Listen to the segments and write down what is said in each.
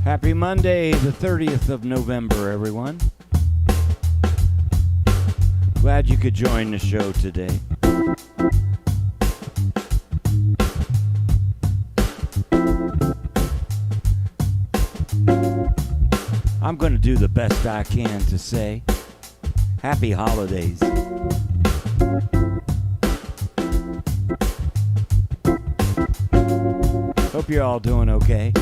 Happy Monday, the 30th of November, everyone. Glad you could join the show today. I'm going to do the best I can to say happy holidays. Hope you're all doing okay.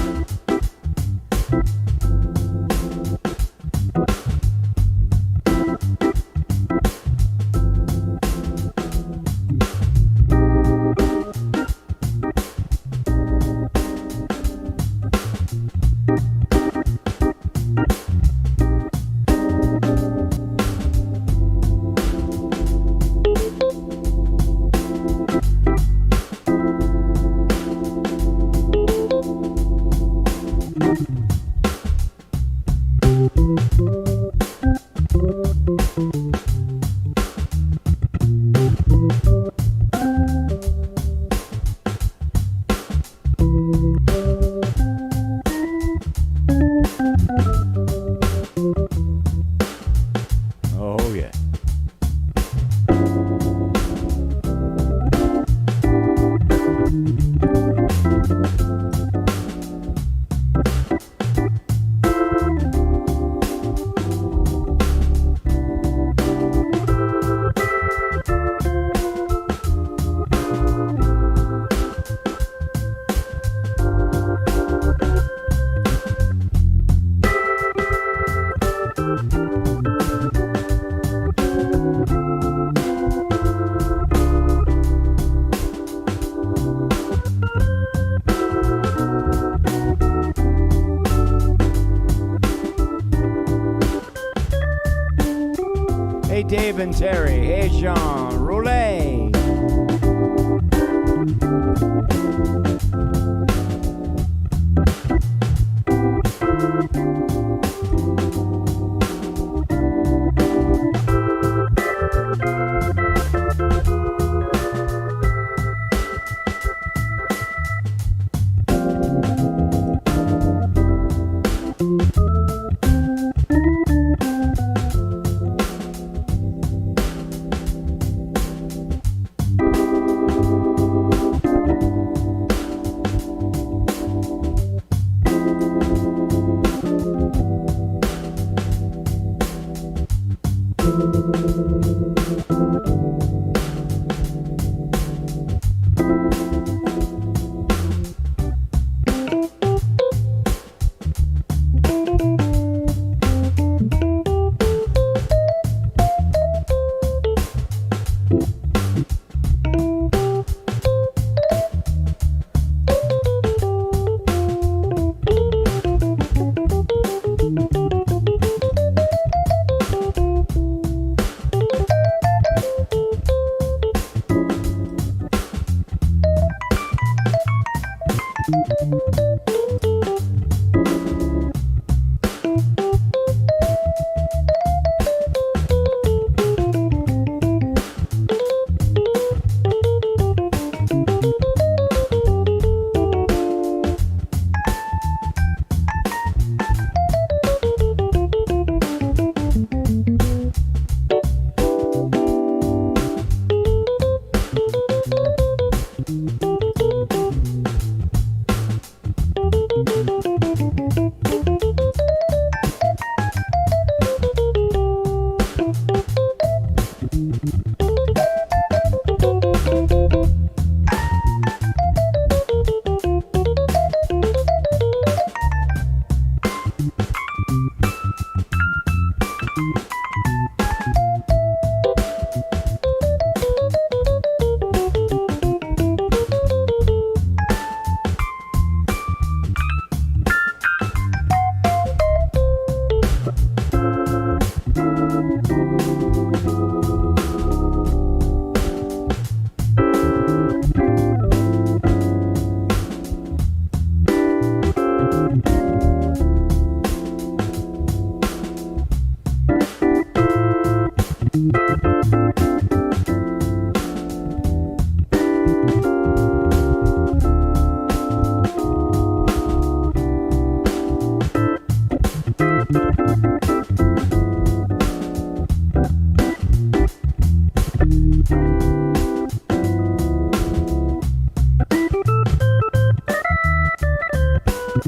Oh, yeah. Hey, Dave and Terry. Hey, Sean. Roulette.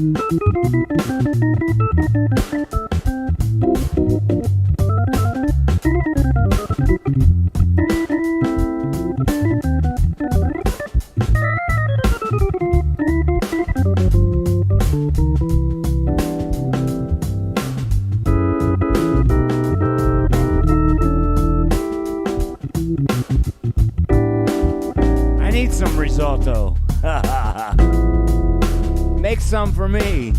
I need some risotto. Make some for me.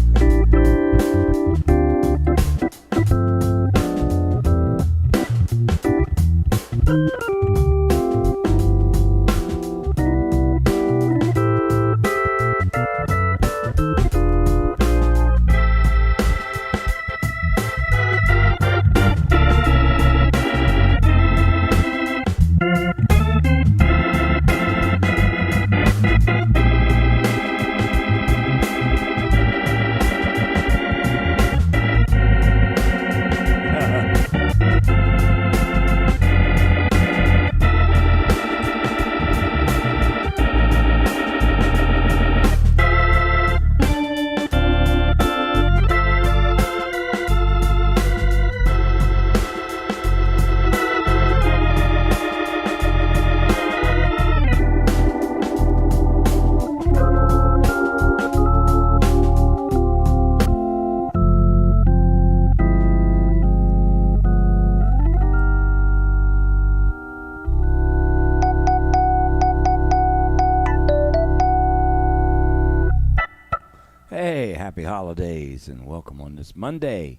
Hey, happy holidays and welcome on this Monday,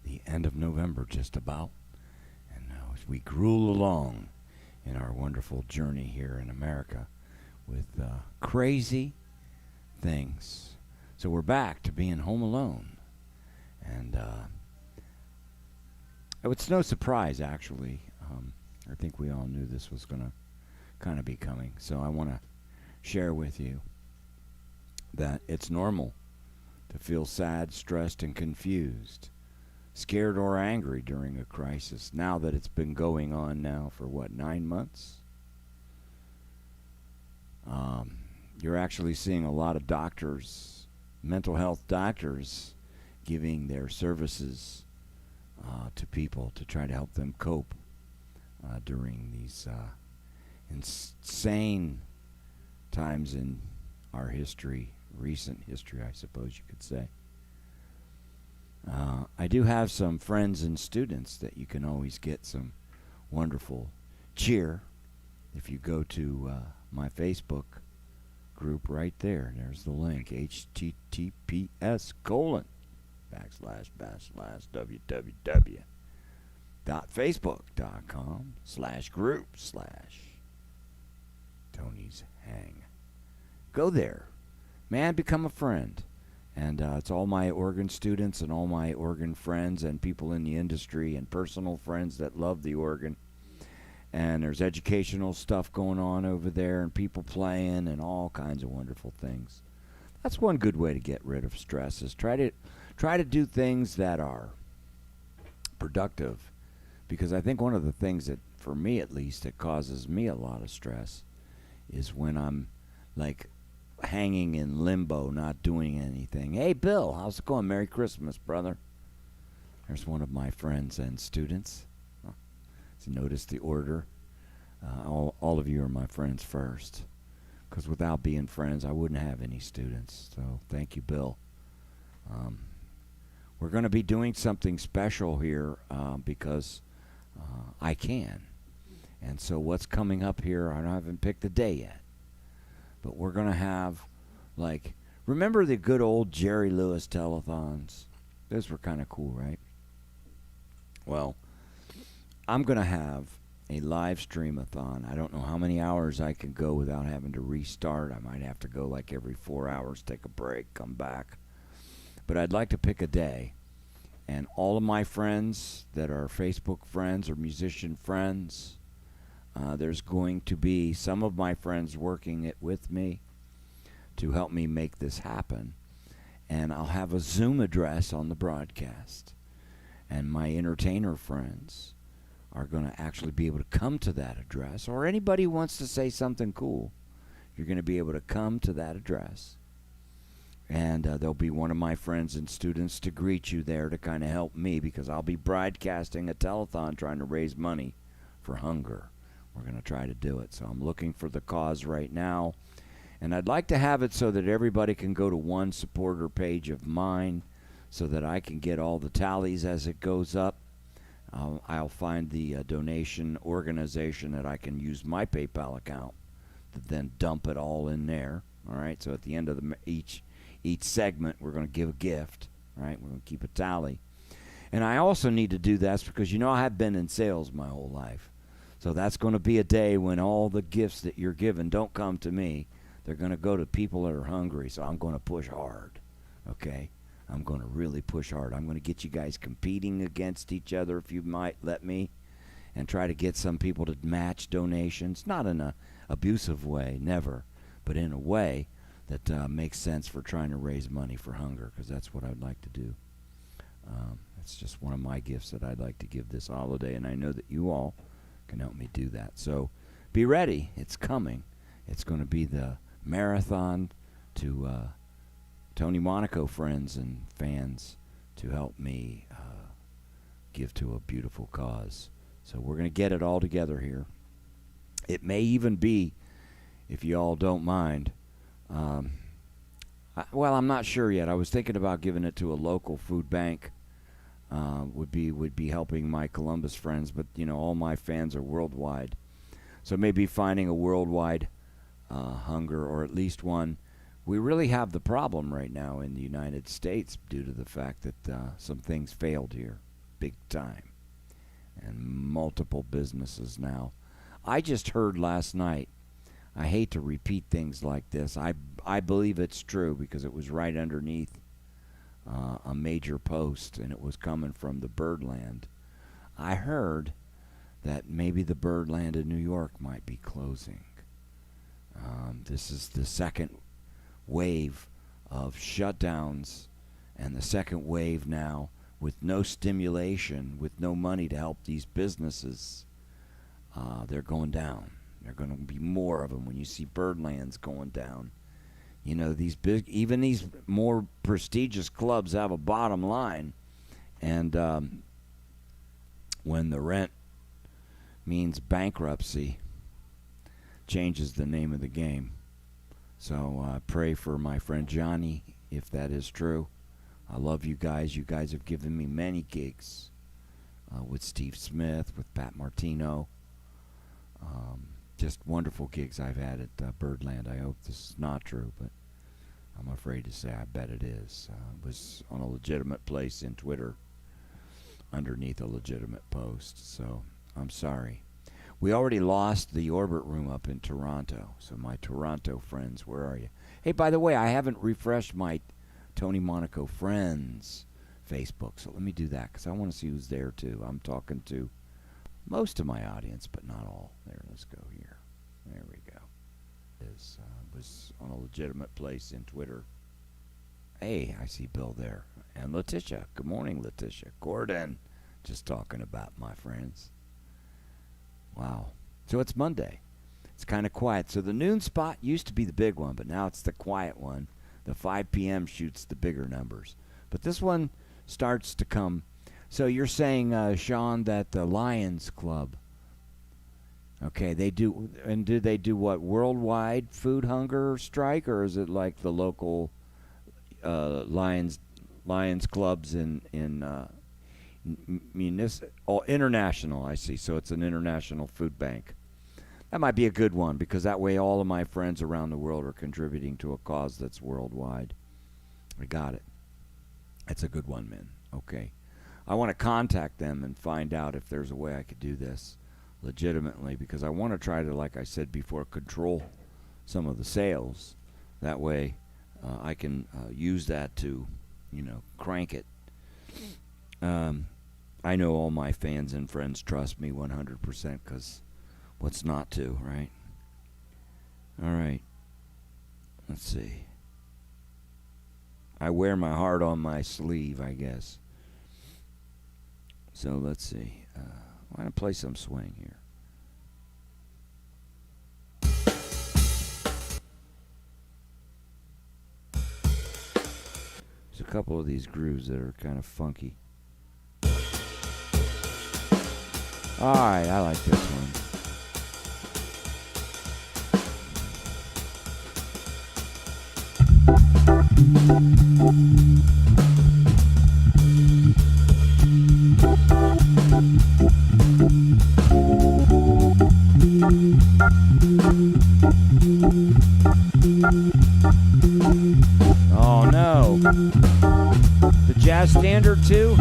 the end of November just about. And now as we gruel along in our wonderful journey here in America with crazy things. So we're back to being home alone. And it's no surprise, actually. I think we all knew this was going to kind of be coming. So I want to share with you that it's normal to feel sad, stressed, and confused, scared or angry during a crisis, now that it's been going on now for, 9 months? You're actually seeing a lot of doctors, mental health doctors, giving their services to people to try to help them cope during these insane times in our history, recent history, I suppose you could say. I do have some friends and students that you can always get some wonderful cheer if you go to my Facebook group right there. There's the link, https://www.facebook.com/group/Tony's Hang. Go there. Man, become a friend. And it's all my organ students and all my organ friends and people in the industry and personal friends that love the organ. And there's educational stuff going on over there and people playing and all kinds of wonderful things. That's one good way to get rid of stress, is try to do things that are productive. Because I think one of the things that, for me at least, that causes me a lot of stress is when I'm like hanging in limbo, not doing anything. Hey, Bill, how's it going? Merry Christmas, brother. There's one of my friends and students. So notice the order. All of you are my friends first, because without being friends, I wouldn't have any students. So thank you, Bill. We're going to be doing something special here because I can. And so what's coming up here, I haven't picked a day yet. But we're going to have, like, remember the good old Jerry Lewis telethons? Those were kind of cool, right? Well, I'm going to have a live stream-a-thon. I don't know how many hours I can go without having to restart. I might have to go like every 4 hours, take a break, come back. But I'd like to pick a day. And all of my friends that are Facebook friends or musician friends, there's going to be some of my friends working it with me to help me make this happen. And I'll have a Zoom address on the broadcast. And my entertainer friends are going to actually be able to come to that address. Or anybody who wants to say something cool, you're going to be able to come to that address. And there'll be one of my friends and students to greet you there to kind of help me, because I'll be broadcasting a telethon trying to raise money for hunger. We're going to try to do it. So I'm looking for the cause right now. And I'd like to have it so that everybody can go to one supporter page of mine so that I can get all the tallies as it goes up. I'll find the donation organization that I can use my PayPal account to then dump it all in there. All right, so at the end of each segment, we're going to give a gift. All right, we're going to keep a tally. And I also need to do that because, I have been in sales my whole life. So that's going to be a day when all the gifts that you're given don't come to me. They're going to go to people that are hungry. So I'm going to push hard. Okay? I'm going to really push hard. I'm going to get you guys competing against each other, if you might let me, and try to get some people to match donations. Not in an abusive way, never, but in a way that makes sense for trying to raise money for hunger, because that's what I'd like to do. That's just one of my gifts that I'd like to give this holiday, and I know that you all can help me do that. So be ready. It's coming. It's going to be the marathon to Tony Monaco friends and fans to help me give to a beautiful cause. So we're going to get it all together here. It may even be, if you all don't mind, well, I'm not sure yet. I was thinking about giving it to a local food bank. Would be helping my Columbus friends, but all my fans are worldwide. So maybe finding a worldwide hunger, or at least one. We really have the problem right now in the United States due to the fact that some things failed here, big time, and multiple businesses now. I just heard last night, I hate to repeat things like this. I believe it's true because it was right underneath a major post, and it was coming from the Birdland. I heard that maybe the Birdland in New York might be closing. This is the second wave of shutdowns, and the second wave now with no stimulation, with no money to help these businesses. They're going down. There are going to be more of them when you see Birdlands going down. These big, even these more prestigious clubs have a bottom line, and when the rent means bankruptcy, changes the name of the game. So pray for my friend Johnny, if that is true. I love you guys. You guys have given me many gigs with Steve Smith, with Pat Martino. Just wonderful gigs I've had at Birdland. I hope this is not true, but I'm afraid to say I bet it is. It was on a legitimate place in Twitter underneath a legitimate post, so I'm sorry. We already lost the Orbit Room up in Toronto, so my Toronto friends, where are you? Hey, by the way, I haven't refreshed my Tony Monaco Friends Facebook, so let me do that because I want to see who's there too. I'm talking to most of my audience, but not all. There, let's go here. There we go. It was on a legitimate place in Twitter. Hey, I see Bill there. And Letitia. Good morning, Letitia. Gordon. Just talking about my friends. Wow. So it's Monday. It's kind of quiet. So the noon spot used to be the big one, but now it's the quiet one. The 5 p.m. shoots the bigger numbers. But this one starts to come. So you're saying, Sean, that the Lions Club, okay, they do, and do they do what, worldwide food hunger strike, or is it like the local Lions clubs in international? I see. So it's an international food bank. That might be a good one because that way all of my friends around the world are contributing to a cause that's worldwide. I got it. That's a good one, man. Okay. I want to contact them and find out if there's a way I could do this legitimately, because I want to try to, like I said before, control some of the sales. That way I can use that to, crank it. I know all my fans and friends trust me 100% because what's not to, right? All right. Let's see. I wear my heart on my sleeve, I guess. So let's see. I'm going to play some swing here. There's a couple of these grooves that are kind of funky. Alright, I like this one. Oh no. The jazz standard too?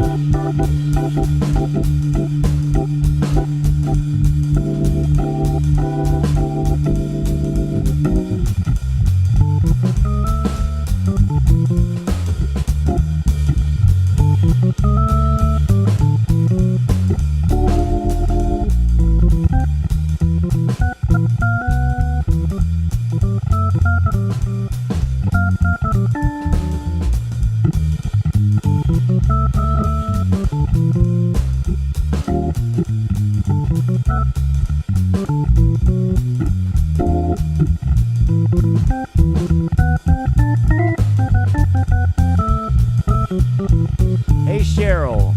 Hey Cheryl.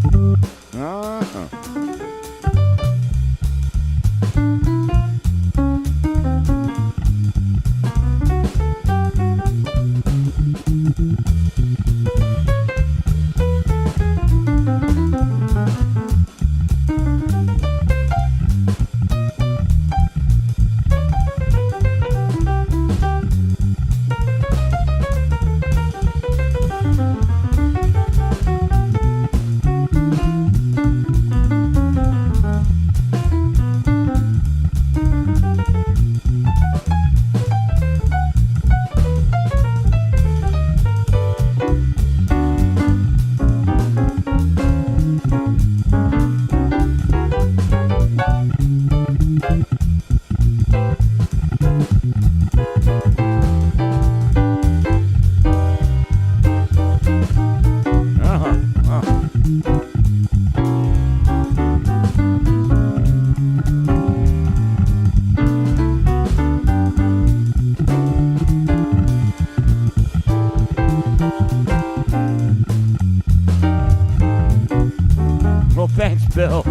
Well, thanks, Bill.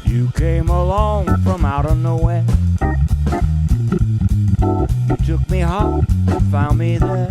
You came along from out of nowhere. You took me home and found me there.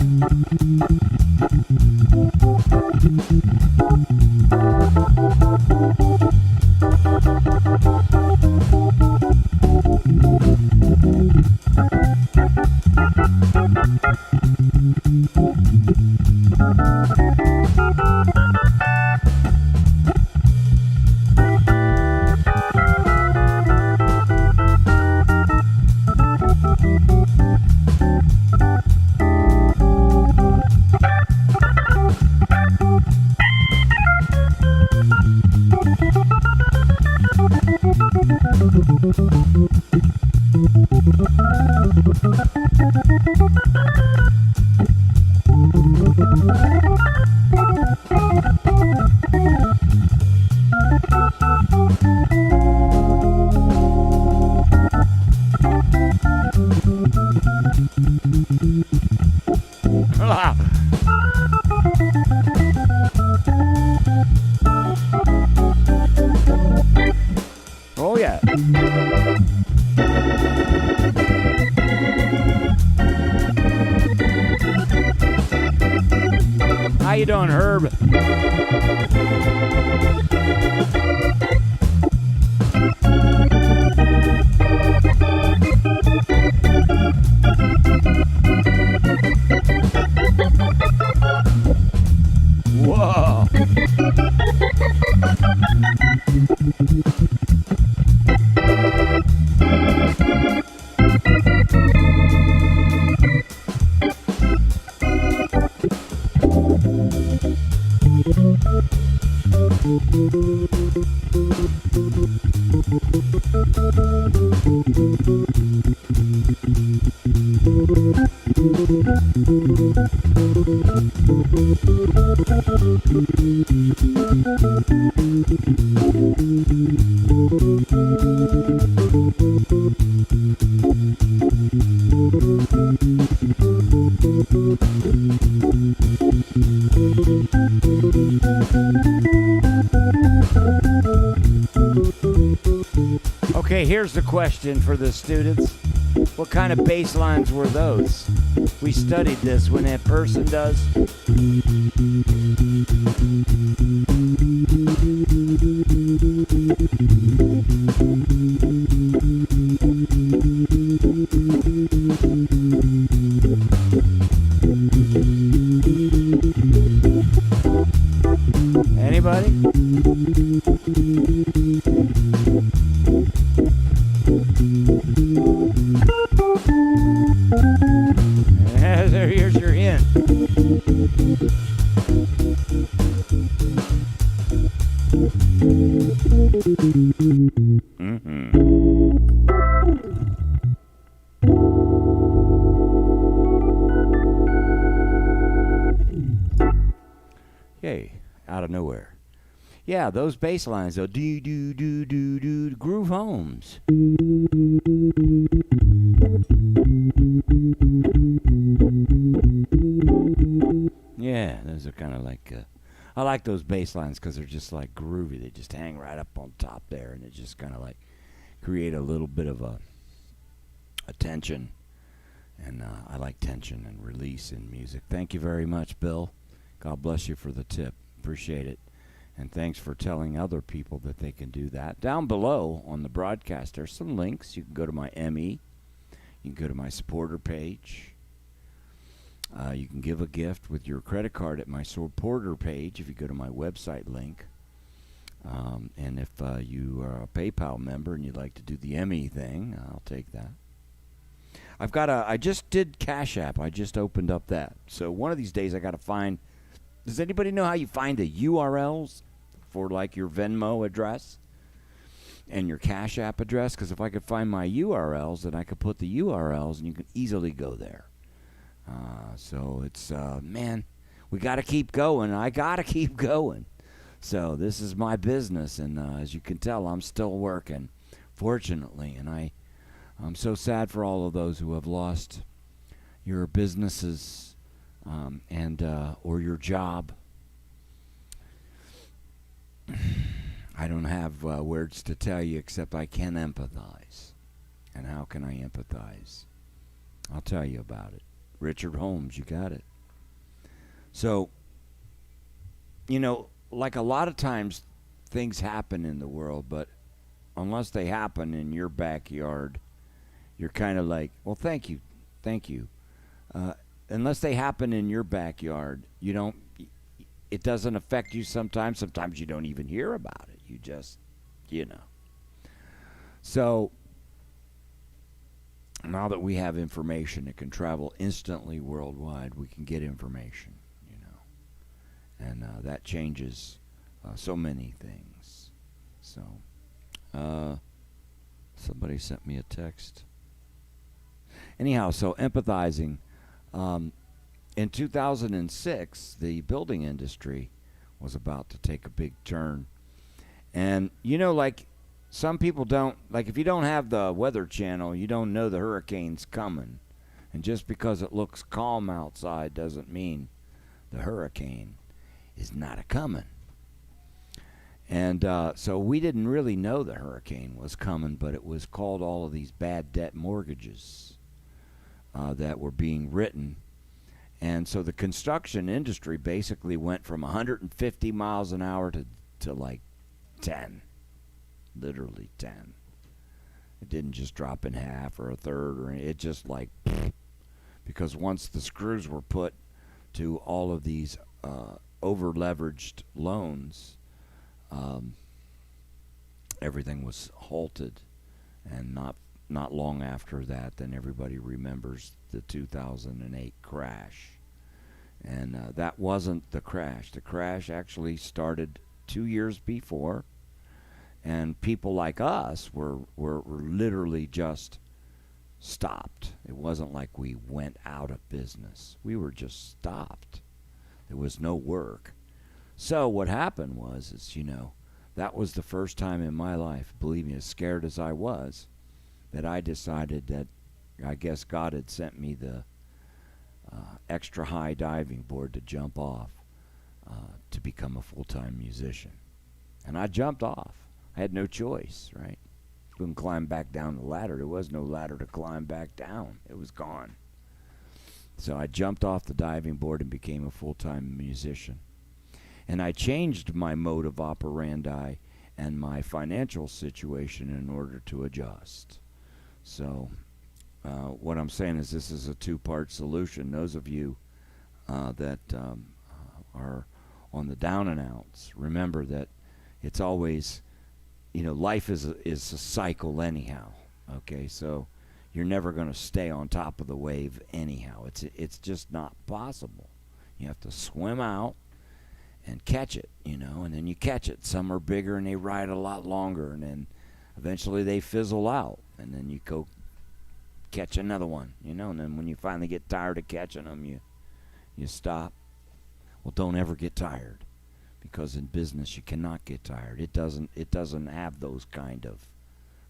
you doing, Herb? Whoa. Okay, here's the question for the students. What kind of bass lines were those? We studied this when that person does. Anybody? Here's your hint. Yay, out of nowhere. Yeah, those bass lines, though. Do, do, do, do, do, groove homes. Yeah, those are kind of like, I like those bass lines because they're just like groovy. They just hang right up on top there, and it just kind of like create a little bit of a tension. And I like tension and release in music. Thank you very much, Bill. God bless you for the tip. Appreciate it. And thanks for telling other people that they can do that. Down below on the broadcast, there's some links. You can go to my ME. You can go to my supporter page. You can give a gift with your credit card at my supporter page if you go to my website link. And if you are a PayPal member and you'd like to do the ME thing, I'll take that. I just did Cash App. I just opened up that. So one of these days I got to find, does anybody know how you find the URLs for like your Venmo address and your Cash App address? Because if I could find my URLs, then I could put the URLs and you can easily go there. So it's, man, we got to keep going. I got to keep going. So this is my business. And as you can tell, I'm still working, fortunately. And I'm so sad for all of those who have lost your businesses and or your job. I don't have words to tell you except I can empathize. And how can I empathize? I'll tell you about it. Richard Holmes, you got it. So, you know, like a lot of times things happen in the world, but unless they happen in your backyard, you're kind of like, well, thank you. Unless they happen in your backyard, it doesn't affect you sometimes. Sometimes you don't even hear about it. You just, So, now that we have information that can travel instantly worldwide, we can get information, and that changes so many things. So, somebody sent me a text. Anyhow, so empathizing. In 2006, the building industry was about to take a big turn. And, like some people don't, like if you don't have the Weather Channel, you don't know the hurricane's coming. And just because it looks calm outside doesn't mean the hurricane is not a-coming. And so we didn't really know the hurricane was coming, but it was called all of these bad debt mortgages that were being written. And so the construction industry basically went from 150 miles an hour to like 10, literally 10. It didn't just drop in half or a third, or it just like, because once the screws were put to all of these over leveraged loans, everything was halted. And not long after that, then everybody remembers the 2008 crash. And that wasn't the crash. The crash actually started 2 years before, and people like us were literally just stopped. It wasn't like we went out of business. We were just stopped. There was no work. So what happened was, that was the first time in my life, believe me, as scared as I was, that I decided that I guess God had sent me the extra high diving board to jump off to become a full-time musician. And I jumped off. I had no choice, right? Couldn't climb back down the ladder. There was no ladder to climb back down. It was gone. So I jumped off the diving board and became a full-time musician. And I changed my mode of operandi and my financial situation in order to adjust. So what I'm saying is this is a two-part solution. Those of you that are on the down and outs, remember that it's always, life is a cycle anyhow. Okay, so you're never going to stay on top of the wave anyhow. It's just not possible. You have to swim out and catch it, and then you catch it. Some are bigger and they ride a lot longer, and then eventually they fizzle out, and then you go catch another one, and then when you finally get tired of catching them, you stop. Well, don't ever get tired, because in business you cannot get tired. It doesn't have those kind of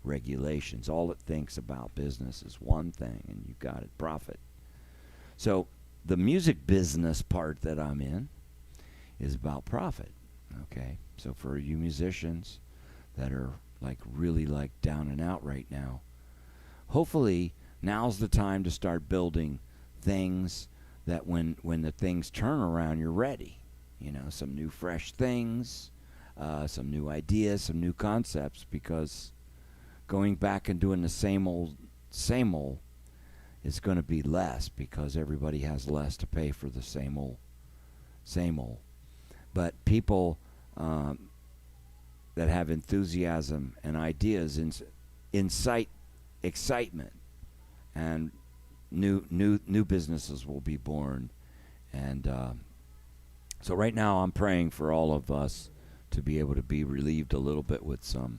regulations. All it thinks about business is one thing, and you got it, profit. So the music business part that I'm in is about profit. Okay, so for you musicians that are really down and out right now, hopefully now's the time to start building things that when the things turn around, you're ready. Some new fresh things, some new ideas, some new concepts, because going back and doing the same old is going to be less, because everybody has less to pay for the same old. But people that have enthusiasm and ideas incite excitement, and new businesses will be born. And so right now I'm praying for all of us to be able to be relieved a little bit with some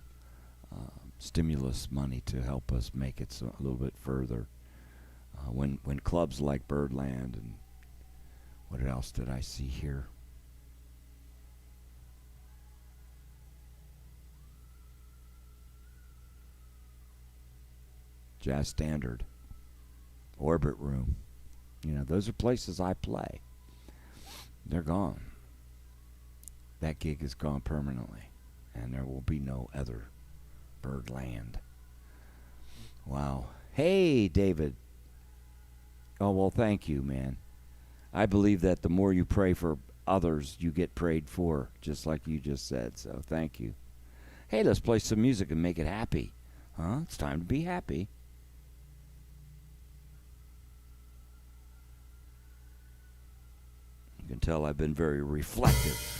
stimulus money to help us make it a little bit further. When clubs like Birdland, and what else did I see here? Jazz Standard, Orbit Room, those are places I play. They're gone. That gig is gone permanently, and there will be no other Birdland. Wow. Hey, David. Oh, well, thank you, man. I believe that the more you pray for others, you get prayed for, just like you just said, so thank you. Hey, let's play some music and make it happy. Huh? It's time to be happy. You can tell I've been very reflective.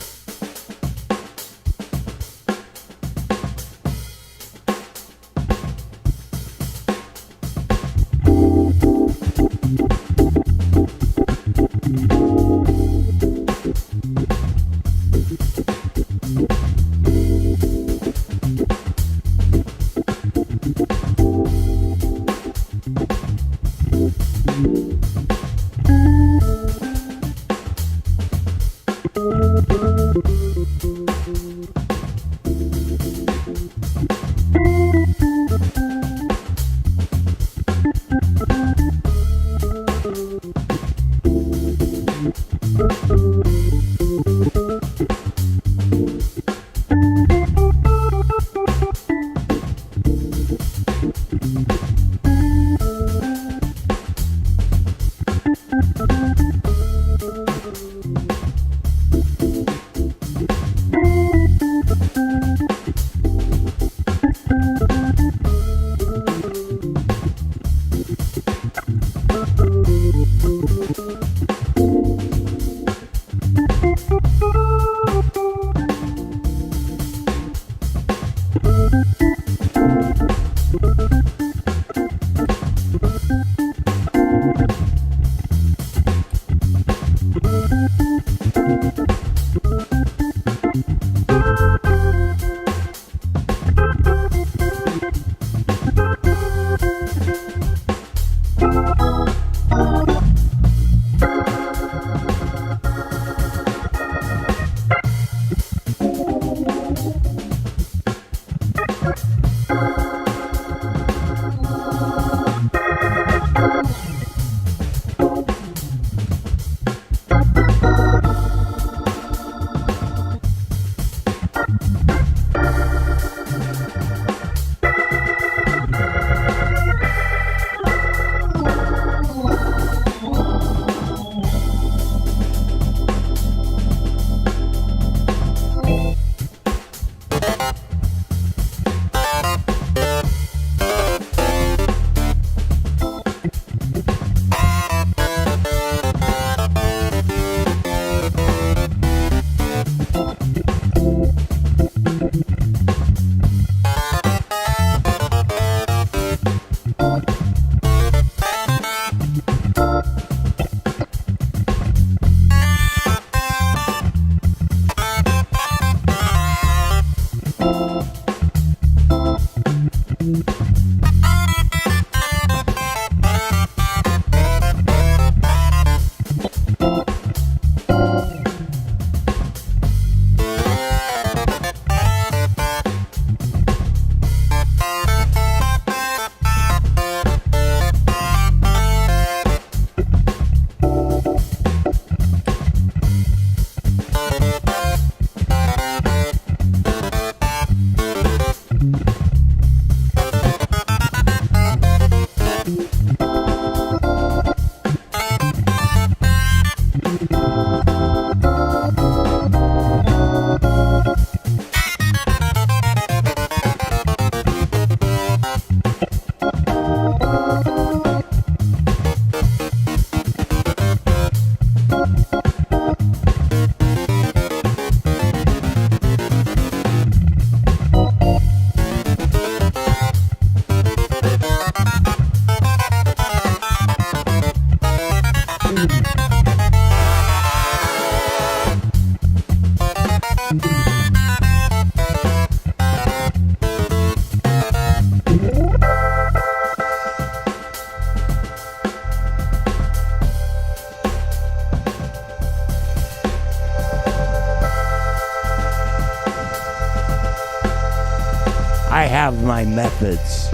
I have my methods.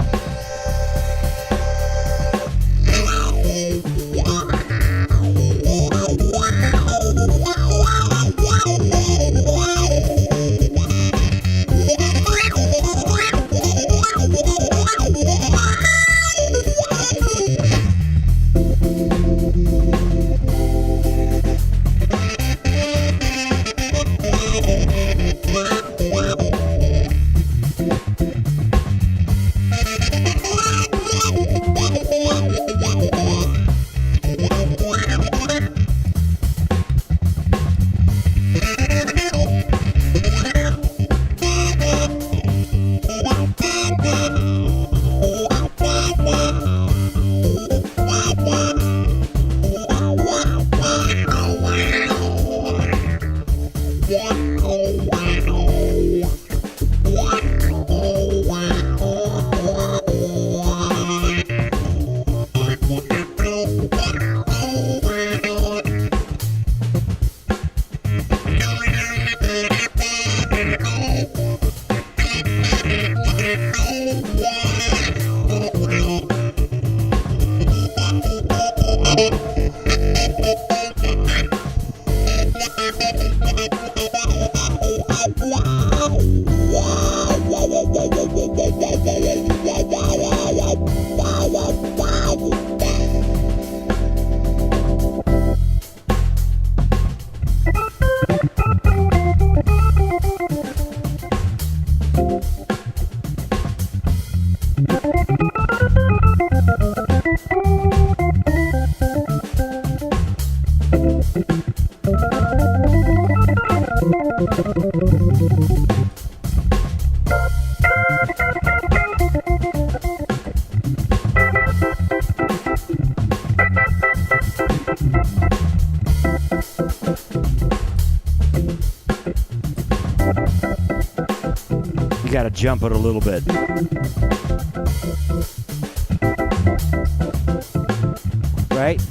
You got to jump it a little bit. Right?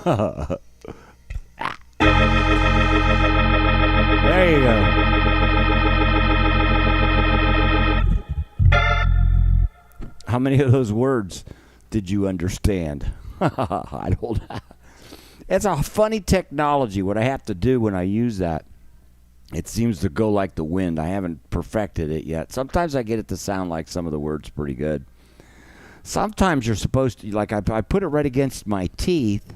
There you go. How many of those words did you understand? I don't know. It's a funny technology. What I have to do when I use that, it seems to go like the wind. I haven't perfected it yet. Sometimes I get it to sound like some of the words pretty good. Sometimes you're supposed to, like I put it right against my teeth.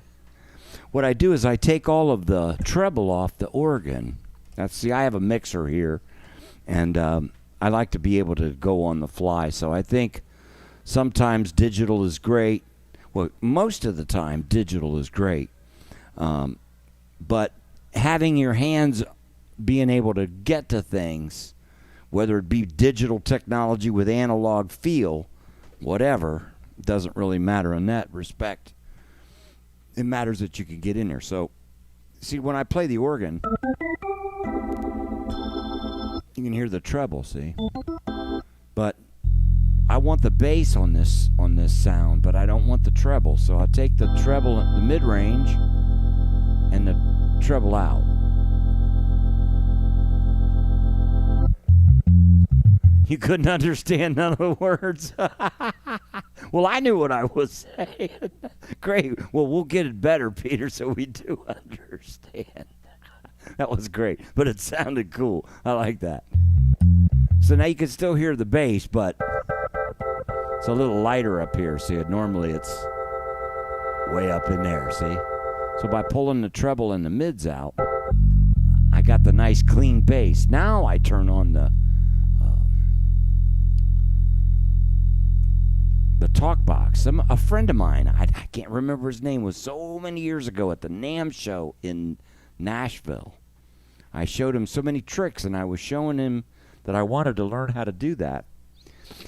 What I do is I take all of the treble off the organ. See, I have a mixer here, and I like to be able to go on the fly. So I think sometimes digital is great. Well, most of the time digital is great. But having your hands being able to get to things, whether it be digital technology with analog feel, whatever, doesn't really matter in that respect. It matters that you can get in there. So, see, when I play the organ, you can hear the treble, see? But I want the bass on this sound, but I don't want the treble. So I take the treble, the mid-range, and the treble out. You couldn't understand none of the words? Well, I knew what I was saying. Great. Well, we'll get it better, Peter, so we do understand. That was great, but it sounded cool. I like that. So now you can still hear the bass, but it's a little lighter up here. See, normally it's way up in there, see? So by pulling the treble and the mids out, I got the nice clean bass. Now I turn on the talk box. A friend of mine, I can't remember his name, was so many years ago at the NAMM show in Nashville. I showed him so many tricks, and I was showing him that I wanted to learn how to do that.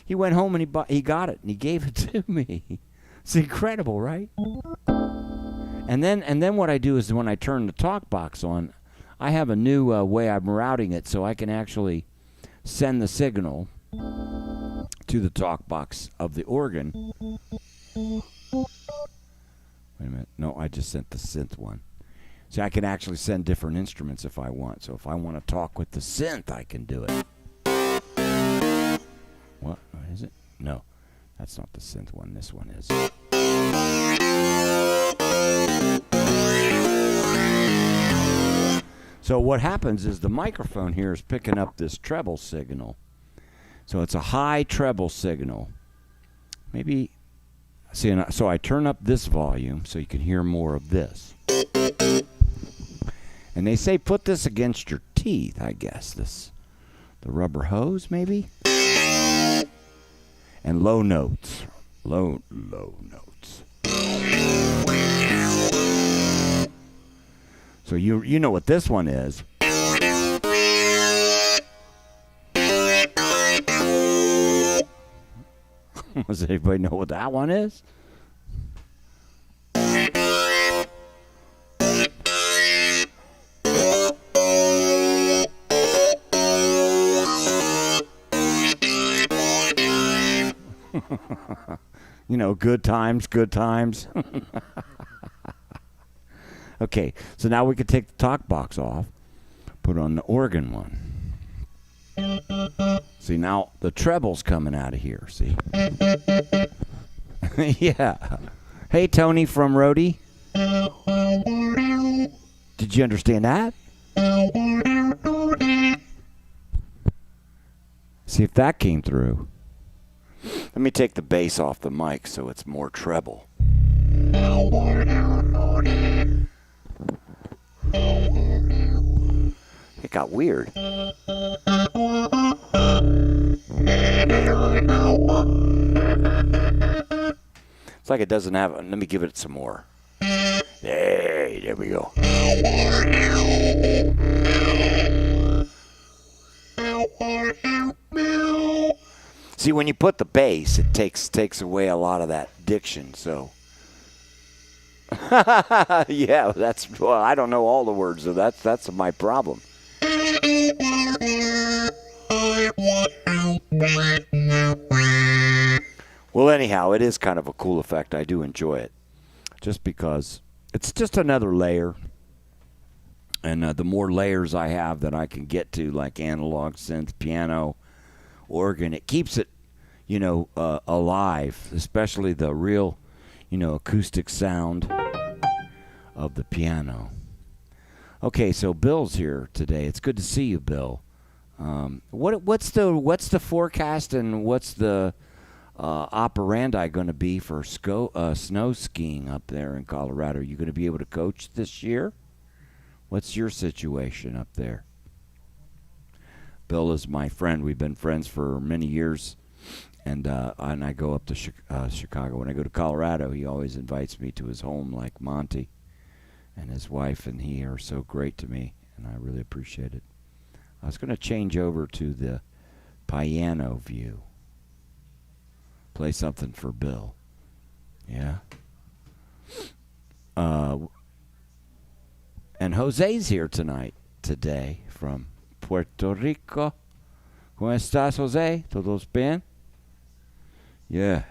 He went home and he got it, and he gave it to me. It's incredible, right? And then what I do is when I turn the talk box on, I have a new way I'm routing it so I can actually send the signal to the talk box of the organ. Wait a minute. No, I just sent the synth one. See, I can actually send different instruments if I want. So if I want to talk with the synth, I can do it. What is it? No, that's not the synth one. This one is. So what happens is the microphone here is picking up this treble signal. So it's a high treble signal. Maybe, see, so I turn up this volume so you can hear more of this. And they say put this against your teeth, I guess. The rubber hose, maybe? And low notes. Low notes. So you know what this one is. Does anybody know what that one is? You know, good times, good times. Okay, so now we can take the talk box off, put on the organ one. See, now the treble's coming out of here, see? Yeah. Hey, Tony from Rhodey. Did you understand that? See if that came through. Let me take the bass off the mic so it's more treble. It got weird. It's like it doesn't have. Let me give it some more. Hey, there we go. See, when you put the bass, it takes away a lot of that diction. So, yeah, well, I don't know all the words, so that's my problem. Well, anyhow, it is kind of a cool effect. I do enjoy it, just because it's just another layer. And the more layers I have that I can get to, like analog synth, piano, organ, it keeps it, alive, especially the real, acoustic sound of the piano. Okay, so Bill's here today. It's good to see you, Bill. What's the forecast and what's the operandi going to be for snow skiing up there in Colorado? Are you going to be able to coach this year? What's your situation up there? Bill is my friend. We've been friends for many years, and I go up to Chicago. When I go to Colorado, he always invites me to his home, like Monty and his wife and he are so great to me, and I really appreciate it. I was going to change over to the piano view. Play something for Bill. Yeah. And Jose's here today from Puerto Rico. ¿Cómo estás, Jose? ¿Todos bien? Yeah.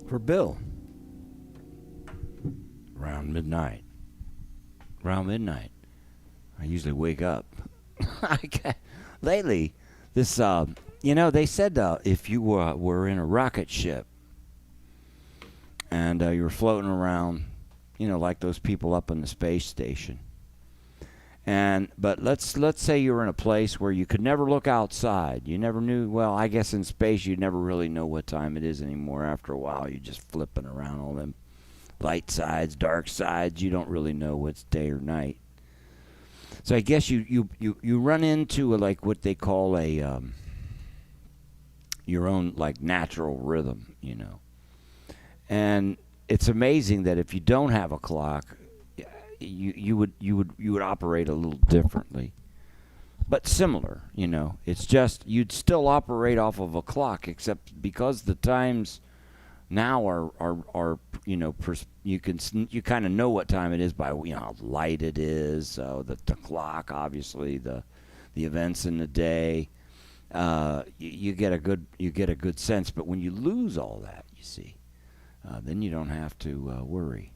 for Bill. Around midnight. I usually wake up. Lately, this, they said if you were in a rocket ship and you were floating around, like those people up in the space station. But let's say you were in a place where you could never look outside. You never knew. Well, I guess in space you never really know what time it is anymore. After a while, you're just flipping around all them light sides, dark sides. You don't really know what's day or night. So I guess you run into like what they call a your own like natural rhythm, And it's amazing that if you don't have a clock, you would operate a little differently, but similar. It's just you'd still operate off of a clock, except because the times now are you kind of know what time it is by how light it is. So the clock, obviously the events in the day, you get a good sense. But when you lose all that, you see, then you don't have to worry.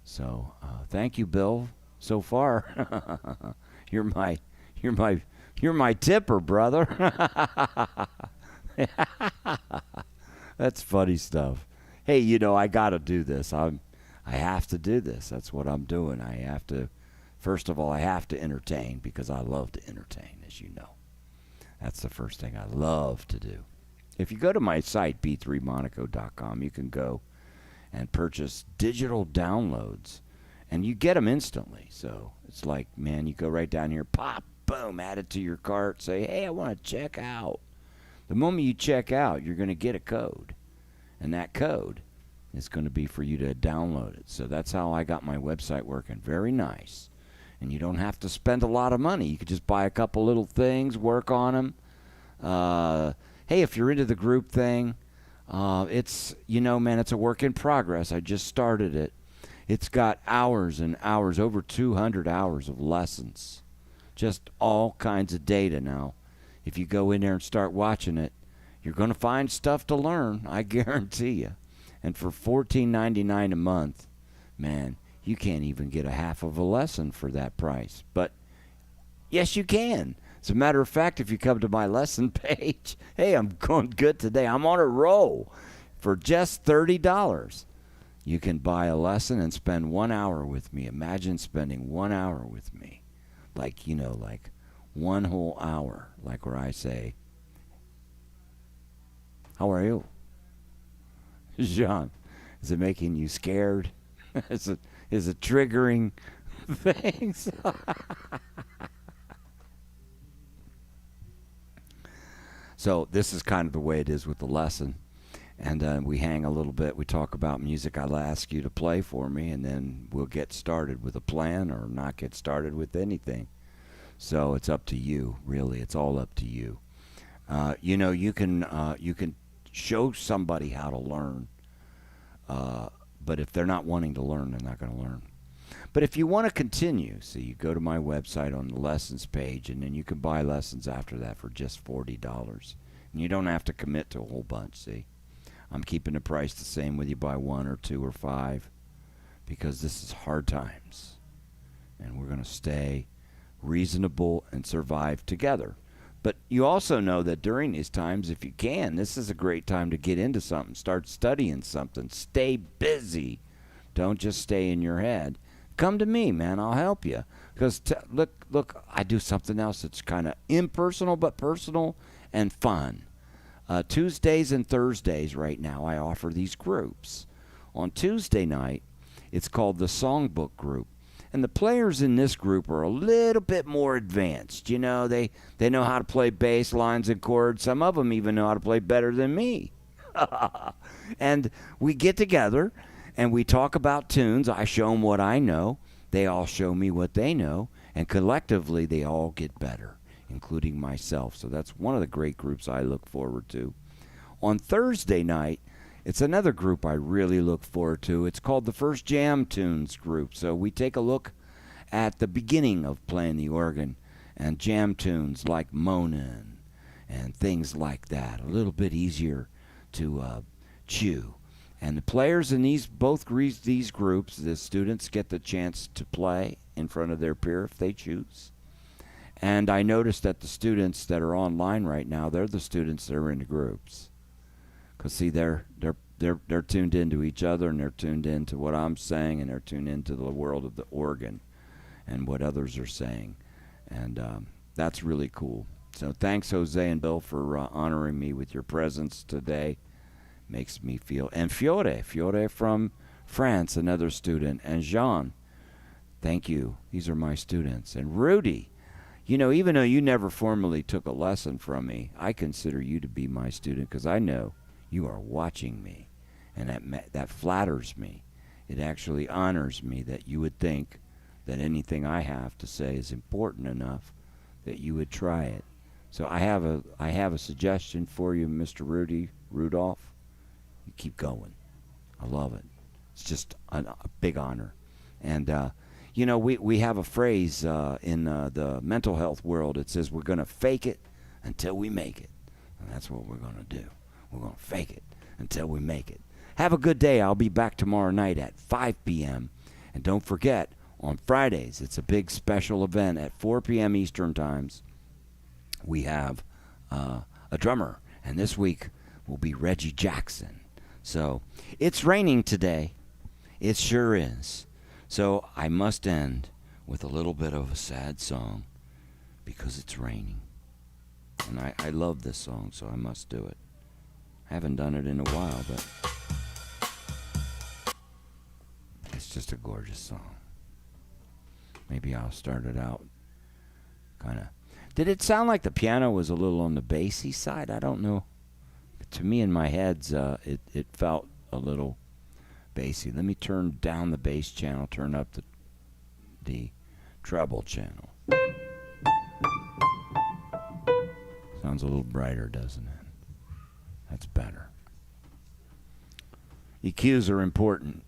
So thank you, Bill. So far, you're my tipper, brother. That's funny stuff. Hey, I got to do this. I have to do this. That's what I'm doing. First of all, I have to entertain because I love to entertain, as you know. That's the first thing I love to do. If you go to my site, b3monaco.com, you can go and purchase digital downloads, and you get them instantly. So it's like, man, you go right down here, pop, boom, add it to your cart, say, hey, I want to check out. The moment you check out, you're going to get a code, and that code is going to be for you to download it. So that's how I got my website working. Very nice. And you don't have to spend a lot of money. You could just buy a couple little things, work on them. Hey, if you're into the group thing, it's, man, it's a work in progress. I just started it. It's got hours and hours, over 200 hours of lessons. Just all kinds of data now. If you go in there and start watching it, you're going to find stuff to learn, I guarantee you. And for $14.99 a month, man, you can't even get a half of a lesson for that price. But yes, you can. As a matter of fact, if you come to my lesson page, hey, I'm going good today. I'm on a roll. For just $30, you can buy a lesson and spend 1 hour with me. Imagine spending 1 hour with me. Like one whole hour. Like where I say, how are you? Jean, is it making you scared? Is it triggering things? So this is kind of the way it is with the lesson. And we hang a little bit. We talk about music I'll ask you to play for me, and then we'll get started with a plan or not get started with anything. So it's up to you, really. It's all up to you. You can show somebody how to learn, but if they're not wanting to learn, they're not going to learn. But if you want to continue, so you go to my website on the lessons page, and then you can buy lessons after that for just $40. And you don't have to commit to a whole bunch, see. I'm keeping the price the same whether you buy 1 or 2 or 5, because this is hard times. And we're going to stay reasonable and survive together. But you also know that during these times, if you can, this is a great time to get into something. Start studying something. Stay busy. Don't just stay in your head. Come to me, man. I'll help you. Because look, I do something else that's kind of impersonal but personal and fun. Tuesdays and Thursdays right now, I offer these groups. On Tuesday night, it's called the Songbook Group. And the players in this group are a little bit more advanced. They know how to play bass lines and chords. Some of them even know how to play better than me. And we get together and we talk about tunes. I show them what I know. They all show me what they know. And collectively, they all get better, including myself. So that's one of the great groups I look forward to. On Thursday night, it's another group I really look forward to. It's called the First Jam Tunes Group. So we take a look at the beginning of playing the organ and jam tunes like Moanin' and things like that. A little bit easier to chew. And the players in these groups, the students get the chance to play in front of their peer if they choose. And I noticed that the students that are online right now, they're the students that are in the groups. Because see, they're tuned into each other, and they're tuned into what I'm saying, and they're tuned into the world of the organ and what others are saying. And that's really cool. So thanks, Jose and Bill, for honoring me with your presence today. Makes me feel. And Fiore from France, another student. And Jean, thank you. These are my students. And Rudy, you know, even though you never formally took a lesson from me, I consider you to be my student because I know you are watching me. And that flatters me. It actually honors me that you would think that anything I have to say is important enough that you would try it. So I have a suggestion for you, Mr. Rudolph. You keep going. I love it. It's just a big honor. And you know, we have a phrase in the mental health world. It says we're going to fake it until we make it. And that's what we're going to do. We're going to fake it until we make it. Have a good day. I'll be back tomorrow night at 5 p.m. And don't forget, on Fridays, it's a big special event at 4 p.m. Eastern Times. We have a drummer. And this week will be Reggie Jackson. So it's raining today. It sure is. So I must end with a little bit of a sad song because it's raining. And I love this song, so I must do it. I haven't done it in a while, but it's just a gorgeous song. Maybe I'll start it out kind of. Did it sound like the piano was a little on the bassy side? I don't know. To me, in my head, it felt a little bassy. Let me turn down the bass channel, turn up the treble channel. Sounds a little brighter, doesn't it? That's better. EQs are important.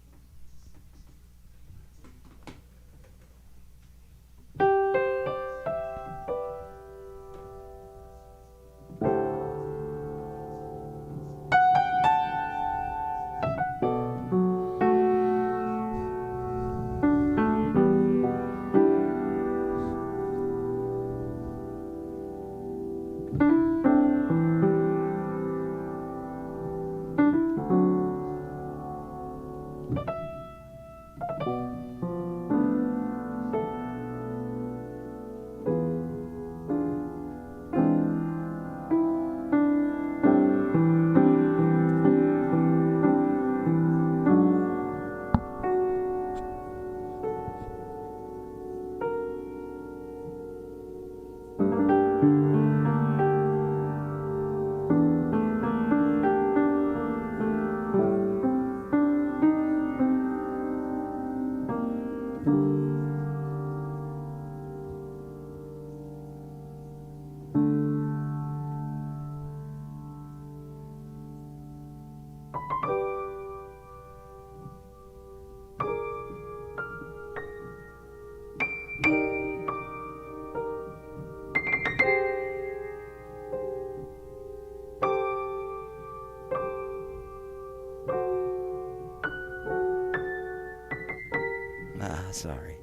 Sorry.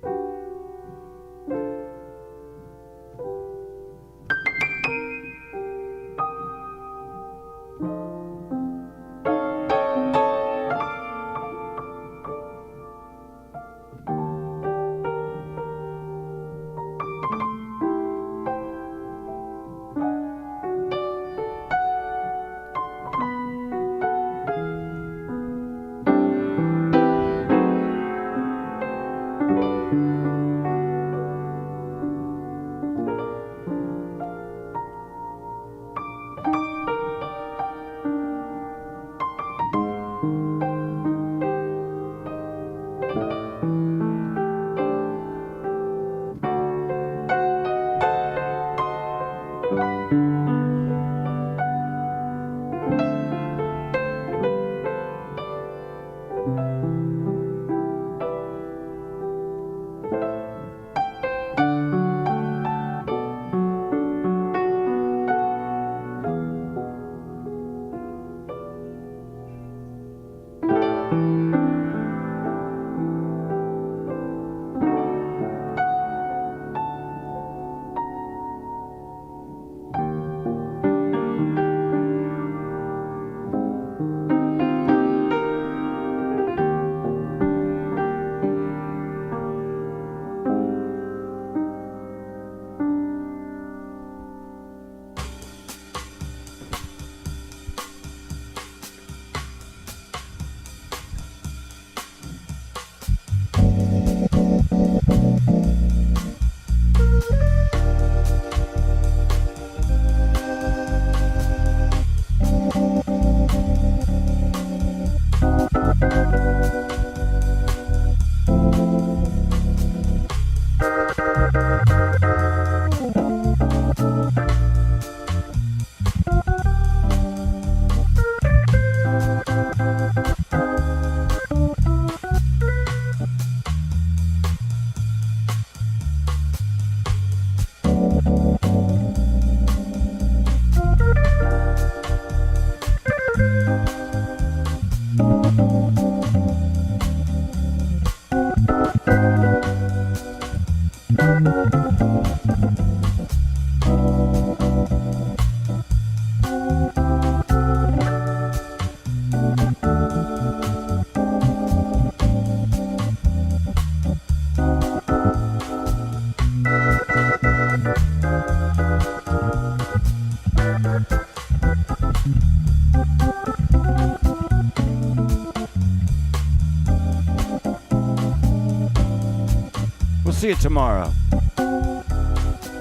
see you tomorrow.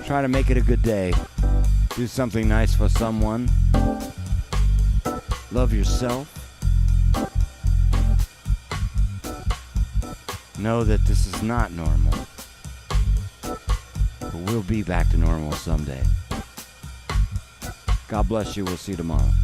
Try to make it a good day. Do something nice for someone. Love yourself. Know that this is not normal. But we'll be back to normal someday. God bless you. We'll see you tomorrow.